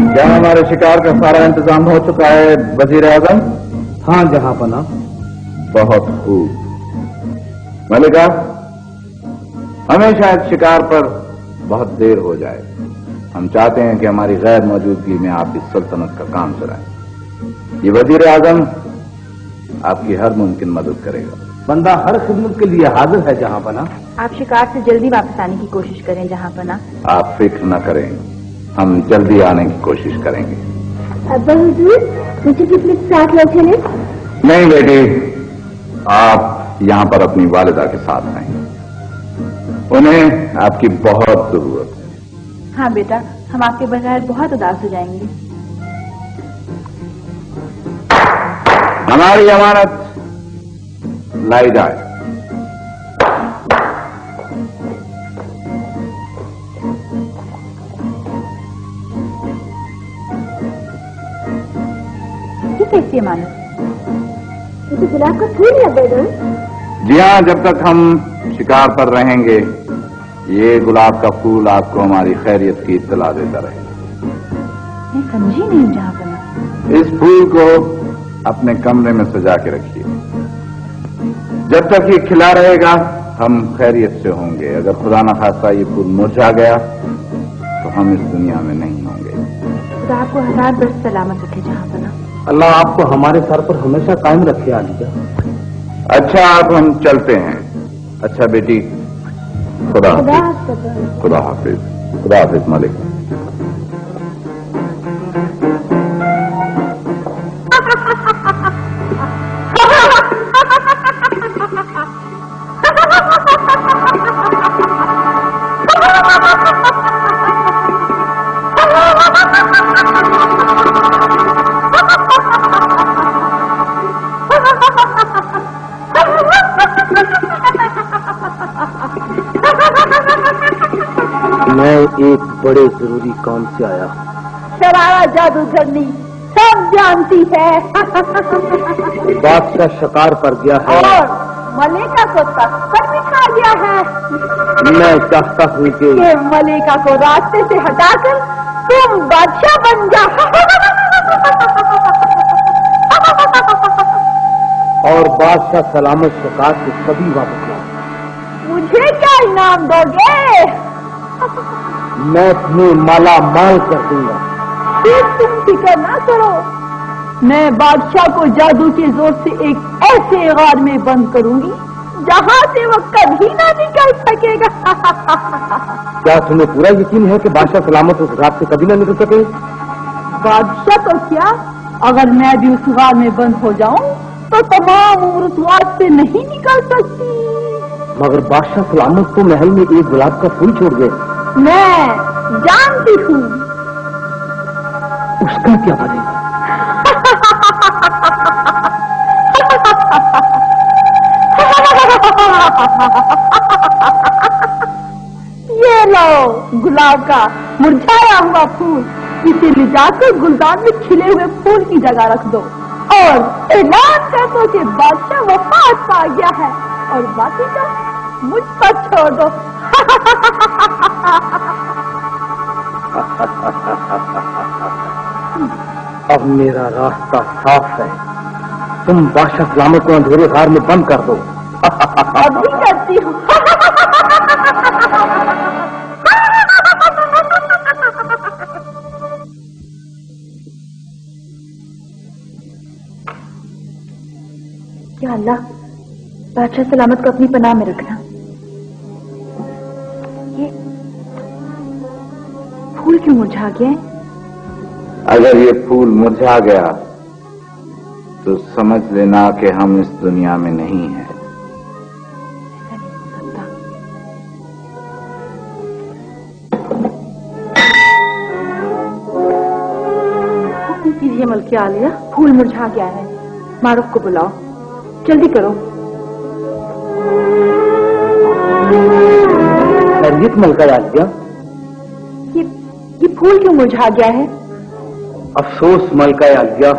क्या हमारे शिकार का सारा इंतजाम हो चुका है वजीर आजम? हाँ जहांपना। बहुत खूब। मलिका, हमें शायद शिकार पर बहुत देर हो जाए। हम चाहते हैं कि हमारी गैर मौजूदगी में आप इस सल्तनत का काम चलाएं। ये वजीर आजम आपकी हर मुमकिन मदद करेगा। बंदा हर खिदमत के लिए हाजिर है जहांपना। आप शिकार से जल्दी वापस आने की कोशिश करें जहांपना। आप फिक्र न करें, हम जल्दी आने की कोशिश करेंगे। अब्बा हुजूर, मुझे कितने साथ ले चले? नहीं बेटी, आप यहाँ पर अपनी वालिदा के साथ रहें। उन्हें आपकी बहुत जरूरत है। हाँ बेटा, हम आपके बगैर बहुत उदास हो जाएंगे। हमारी अमानत लाई जाए। कैसी अमानत? ये तो गुलाब का फूल है बेगम। जी हाँ, जब तक हम शिकार पर रहेंगे ये गुलाब का फूल आपको हमारी खैरियत की इत्तला देता रहेगा। मैं समझी नहीं जहांपना। इस फूल को अपने कमरे में सजा के रखिए। जब तक ये खिला रहेगा हम खैरियत से होंगे। अगर खुदा न खास्ता ये फूल मुरझा गया तो हम इस दुनिया में नहीं होंगे। खुदा आपको 1000 बरस सलामत रखे जहांपना। अल्लाह आपको हमारे सर पर हमेशा कायम रखे आलिजा। अच्छा, अब हम चलते हैं। अच्छा बेटी, खुदा हाफिज। खुदा हाफिज। खुदा हाफिज मालिक। मैं एक बड़े जरूरी काम से आया। शरारा जादूगरनी सब जानती है। बादशाह शिकार पर गया है और मलिका को तख्त बिठा गया है। मैं चाहता हूँ कि मलिका को रास्ते से हटाकर तुम बादशाह बन जाओ और बादशाह सलामत शिकार से सभी वापस लाओ। मुझे क्या इनाम दोगे? मैं तुम्हें माला माल कर दूंगा। फिर तुम फिक्र ना करो, मैं बादशाह को जादू के जोर से एक ऐसे गार में बंद करूंगी जहाँ से वो कभी ना निकल सकेगा। क्या तुम्हें पूरा यकीन है कि बादशाह सलामत उस रात से कभी ना निकल सके? बादशाह तो क्या, अगर मैं भी उस गार में बंद हो जाऊं तो तमाम उम्र उस गार से नहीं निकल सकती। मगर बादशाह सलामत तो महल में एक गुलाब का फूल छोड़ गए। मैं जानती हूँ। उसका क्या बनेगा? ये लो गुलाब का मुरझाया हुआ फूल, इसे ले जाकर गुलदान में खिले हुए फूल की जगह रख दो और ऐलान कर दो कि बादशाह वफात पा गया है और बाकी का मुझ पर छोड़ दो। अब मेरा रास्ता साफ है। तुम बादशाह सलामत को अंधेरे गार में बंद कर दो। अभी करती हूँ। या अल्लाह, बादशाह सलामत को अपनी पनाह में रखना। ये फूल क्यों मुरझा गया है? अगर ये फूल मुरझा गया तो समझ लेना कि हम इस दुनिया में नहीं हैं। कीजिए मलकिया आलिया, फूल मुरझा गया है। मारूफ को बुलाओ, जल्दी करो। खैरियत मलका आलिया? ये फूल क्यों मुरझा गया है? अफसोस मलका आलिया,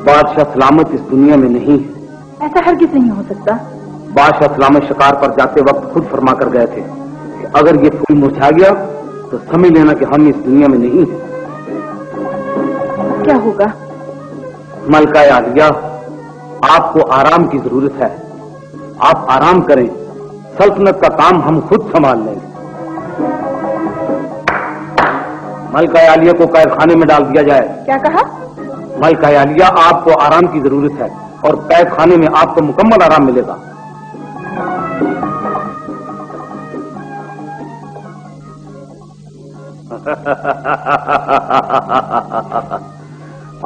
बादशाह सलामत इस दुनिया में नहीं है। ऐसा हरगिज़ नहीं हो सकता। बादशाह सलामत शिकार पर जाते वक्त खुद फरमा कर गए थे कि अगर ये फूल मुरझा गया तो समझ लेना कि हम इस दुनिया में नहीं हैं। क्या होगा? मलका आलिया, आपको आराम की जरूरत है। आप आराम करें, सल्तनत का काम हम खुद संभाल लेंगे। मलका आलिया को कैद खाने में डाल दिया जाए। क्या कहा? मलका आलिया, आपको आराम की जरूरत है और कैद खाने में आपको मुकम्मल आराम मिलेगा।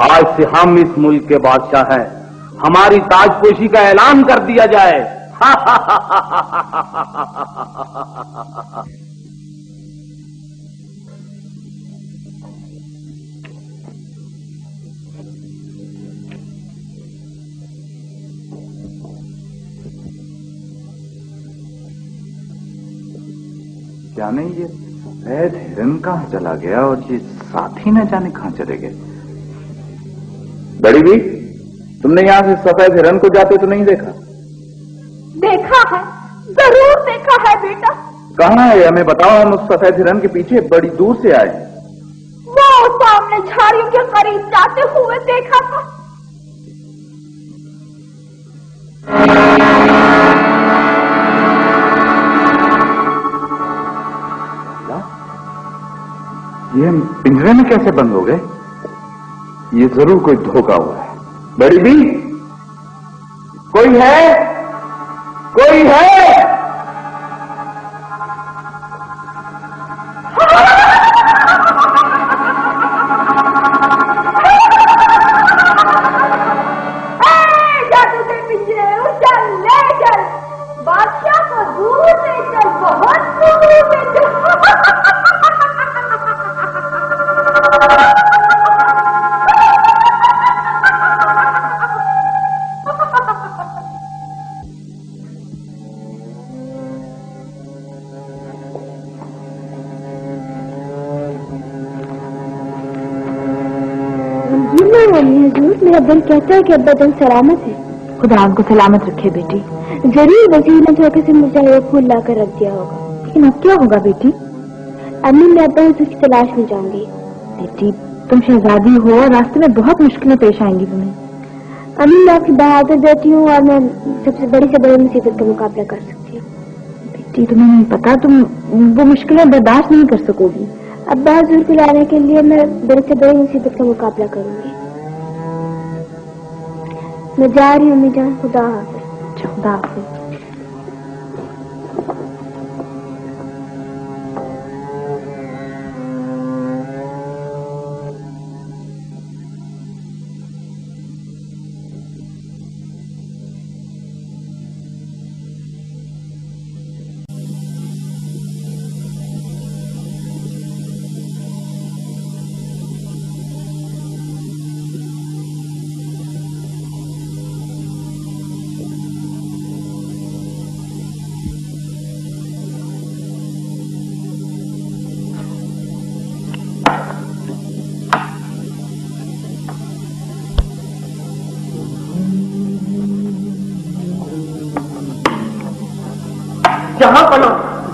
आज से हम इस मुल्क के बादशाह हैं। हमारी ताजपोशी का ऐलान कर दिया जाए। जाने ये सफेद हिरन कहां चला गया और ये साथी न जाने कहां चले गए। बड़ी भी, तुमने यहां से सफेद हिरन को जाते तो नहीं देखा? देखा है, जरूर देखा है बेटा। कहां है हमें बताओ, हम उस सफेद हिरन के पीछे बड़ी दूर से आए। वो सामने झाड़ियों के करीब जाते हुए देखा था। ये पिंजरे में कैसे बंद हो गए? ये जरूर कोई धोखा हुआ है। बड़ी भी, कोई है? कोई है? जादू के पिंजरे उछल ले चल, बादशाह को दूर ले चल, बहुत दूर ले चल। मेरा दिल कहता है कि अब बदन सलामत है। खुदा उनको सलामत रखे बेटी। जरूर वजीर ने धोखे से मुझे ये फूल लाकर रख दिया होगा। लेकिन अब क्या होगा बेटी? अम्मी मैं अब्बा उसकी तलाश में जाऊंगी। बेटी तुम शहजादी हो और रास्ते में बहुत मुश्किलें पेश आएंगी तुम्हें। अम्मी मैं आपकी बहादुर बेटी हूँ और मैं सबसे बड़ी से बड़ी मुसीबत का मुकाबला कर सकती हूँ। बेटी तुम्हें नहीं पता, तुम वो मुश्किलें बर्दाश्त नहीं कर सकोगी। अब्बा हुजूर को लाने के लिए मैं बड़ी से बड़ी मुसीबत का मुकाबला करूंगी। मैं जा रही हूँ अम्मी जान, खुदा हाफिज़। खुदा हाफिज़।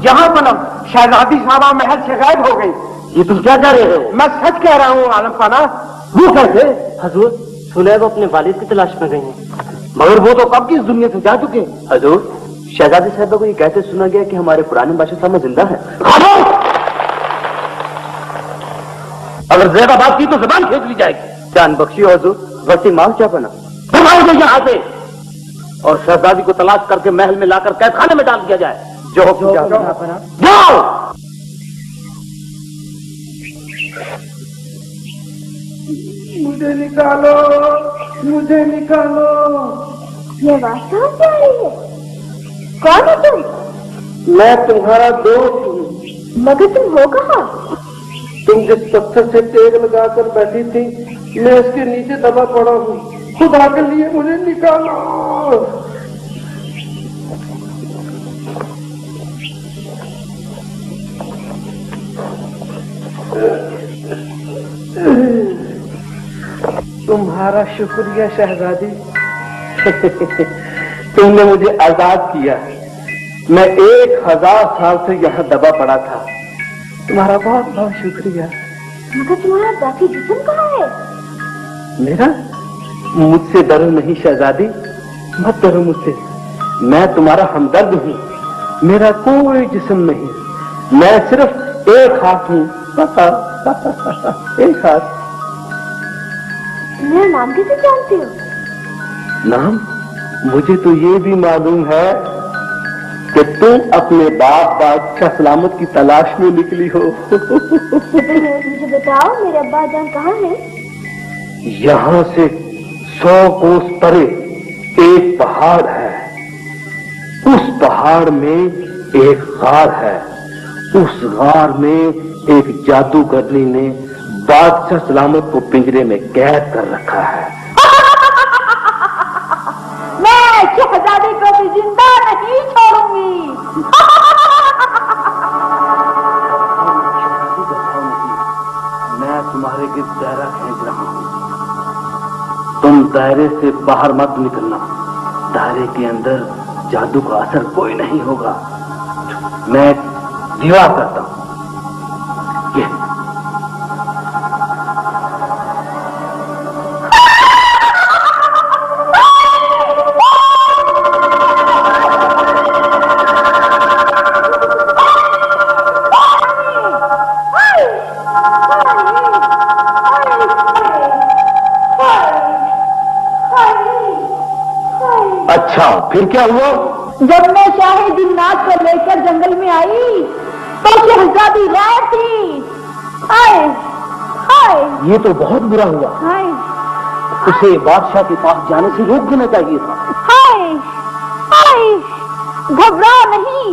जहां पनम शहजादी साहबा महल से गायब हो गई। ये तुम क्या कह रहे हो? मैं सच कह रहा हूँ आलम खाना। वो कैसे? हजूर सुना है वो अपने वालिद की तलाश में गई हैं। मगर वो तो कब की इस दुनिया से जा चुके हैं। हजूर शहजादी साहबा को ये कहते सुना गया कि हमारे पुराने बादशाह साहब जिंदा है। अगर ज्यादा बात की तो जबान खींच ली जाएगी। जान बख्शी हजूर, गलती माफ क्या बना। यहाँ से और शहजादी को तलाश करके महल में लाकर कैद खाने में डाल दिया जाए। जो जाओ। मुझे निकालो, मुझे निकालो। ये आवाज कहाँ से आ रही है? कौन है तुम? मैं तुम्हारा दोस्त हूँ। मगर तुम हो कहाँ? तुम जिस पत्थर से टेक लगाकर बैठी थी, मैं इसके नीचे दबा पड़ा हूँ। खुदा के लिए मुझे निकालो। तुम्हारा शुक्रिया शहजादी। तुमने मुझे आजाद किया। मैं 1000 साल से यहाँ दबा पड़ा था। तुम्हारा बहुत बहुत शुक्रिया। मगर तुम्हारा बाकी जिस्म कहाँ है? मेरा? मुझसे डरो नहीं शहजादी, मत डरो मुझसे। मैं तुम्हारा हमदर्द हूँ। मेरा कोई जिस्म नहीं, मैं सिर्फ एक हाथ हूँ। एक हाथ। मेरा नाम कैसे जानते हो? नाम? मुझे तो ये भी मालूम है कि तुम अपने बाप बादशाह सलामत की तलाश में निकली हो। मुझे बताओ मेरे अब्बा जान कहाँ है? यहाँ से 100 कोस परे एक पहाड़ है। उस पहाड़ में एक गार है। उस गार में एक जादूगरनी ने बादशाह सलामत को पिंजरे में कैद कर रखा है। मैं शहजादी को भी जिंदा नहीं छोड़ूंगी। मैं तुम्हारे गिर्द दायरा खींच रहा हूँ। तुम दायरे से बाहर मत निकलना। दायरे के अंदर जादू का असर कोई नहीं होगा। मैं दीवार करता हूँ। ये अच्छा, फिर क्या हुआ? जब मैं शाही जिन्नात को लेकर जंगल में आई तो शहजादी गायब थी। हाय हाय ये तो बहुत बुरा हुआ। हाय उसे बादशाह के पास जाने से रोक देना चाहिए था। हाय हाय, घबराओ नहीं,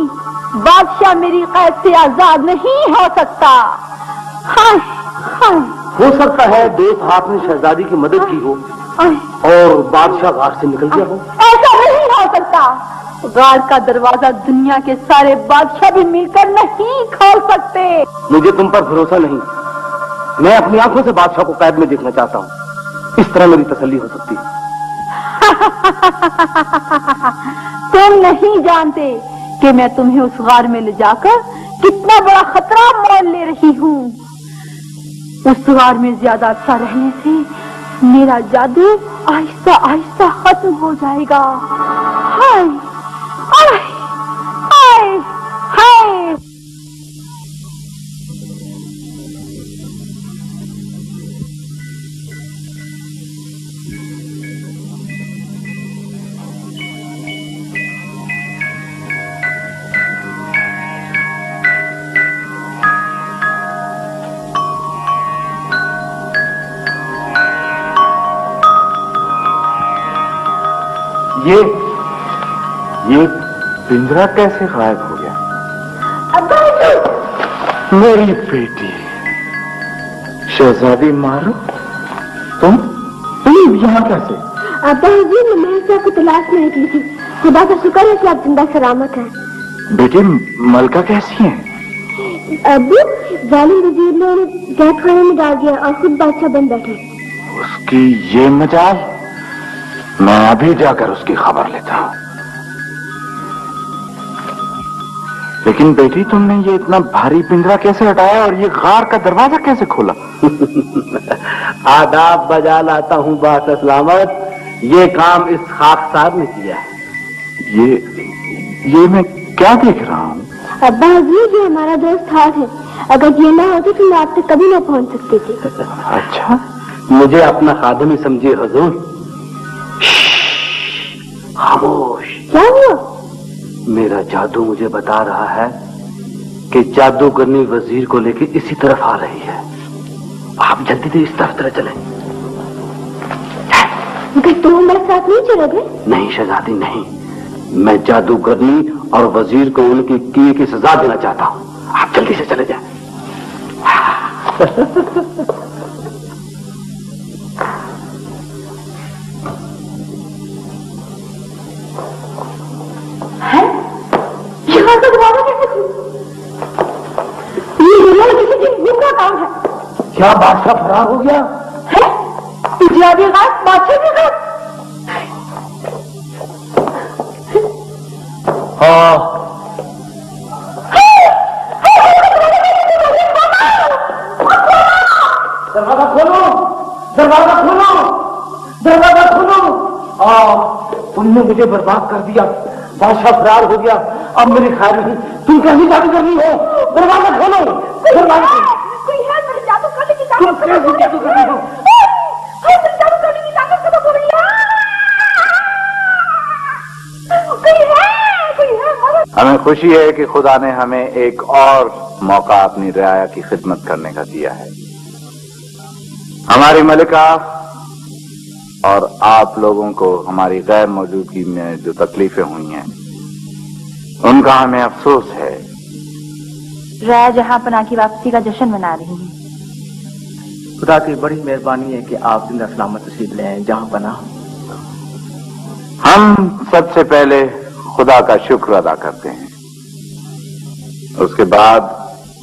बादशाह मेरी कैद से आजाद नहीं हो सकता। हाय हाय, हो सकता है दोस्त आपने शहजादी की मदद की हो और बादशाह गार से निकल गया हो। ऐसा नहीं हो सकता। गार का दरवाजा दुनिया के सारे बादशाह भी मिलकर नहीं खोल सकते। मुझे तुम पर भरोसा नहीं। मैं अपनी आंखों से बादशाह को कैद में देखना चाहता हूँ। इस तरह मेरी तसल्ली हो सकती है। तुम नहीं जानते कि मैं तुम्हें उस गार में ले जाकर कितना बड़ा खतरा मोल ले रही हूँ। उस गार में ज्यादा अच्छा रहने से मेरा जादू आहिस्ता आहिस्ता खत्म हो जाएगा। हाय हाय हाय हाय। ये पिंजरा कैसे गायब हो गया? मेरी बेटी शहजादी मारो, तुम यहाँ कैसे? अब्बा जी मैं महल से आपको तलाश में निकली थी। खुदा का शुक्र है कि आप जिंदा सलामत हैं। बेटी मलका कैसी है? अबू जालिम वजीर ने उन्हें कैद खाने में डाल दिया और खुद बादशाह बन बैठे। उसकी ये मजाल, मैं अभी जाकर उसकी खबर लेता हूँ। लेकिन बेटी तुमने ये इतना भारी पिंजरा कैसे हटाया और ये गार का दरवाजा कैसे खोला? आदाब बजा लाता हूँ बादशाह सलामत। ये काम इस खाकसार ने किया है। ये मैं क्या देख रहा हूँ? अब्बा जी ये हमारा दोस्त हाथ है। अगर ये ना होते तो मैं आप तक कभी ना पहुँच सकते थे। अच्छा, मुझे अपना खादिम ही समझिए हुजूर। खामोश। क्या हुआ? मेरा जादू मुझे बता रहा है कि जादूगरनी वजीर को लेकर इसी तरफ आ रही है। आप जल्दी से इस तरफ चलें। मगर तुम हमारे साथ नहीं चलोगे? नहीं शहजादी नहीं, मैं जादूगरनी और वजीर को उनके किए की सजा देना चाहता हूँ। आप जल्दी से चले जाएं। यहाँ से दरवाजा कैसे खुला? ये किसी दिन भूख का काम है। क्या बादशाह फरार हो गया है? पिछला भी गायब, बादशाह भी गायब। हाँ दरवाजा खोलो, दरवाजा खोलो, दरवाजा खोलो। तुमने मुझे बर्बाद कर दिया, बादशाह फरार हो गया, अब मेरी खैर नहीं, तुम कैसी जादू कर रही हो? दरवाजा खोलो, दरवाजा खोलो। कोई है मेरी जादू करने की तुम कैसी जादू कर रही हो? मेरी जादू करने की ताकत खत्म हो गई है। कोई है मदद। हमें खुशी है कि खुदा ने हमें एक और मौका अपनी रियाया की खिदमत करने का दिया है। हमारी मलिका और आप लोगों को हमारी गैर मौजूदगी में जो तकलीफें हुई हैं उनका हमें अफसोस है। राया जहां पनाह की वापसी का जश्न मना रही है। खुदा की बड़ी मेहरबानी है कि आप जिंदा सलामत तशरीफ ले आए जहां पनाह। हम सबसे पहले खुदा का शुक्र अदा करते हैं, उसके बाद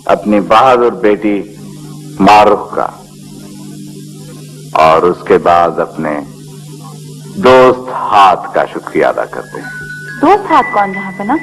अपनी बहादुर बेटी मारुख का, और उसके बाद अपने दोस्त हाथ का शुक्रिया अदा करते हैं। दोस्त हाथ कौन जहां पनाह?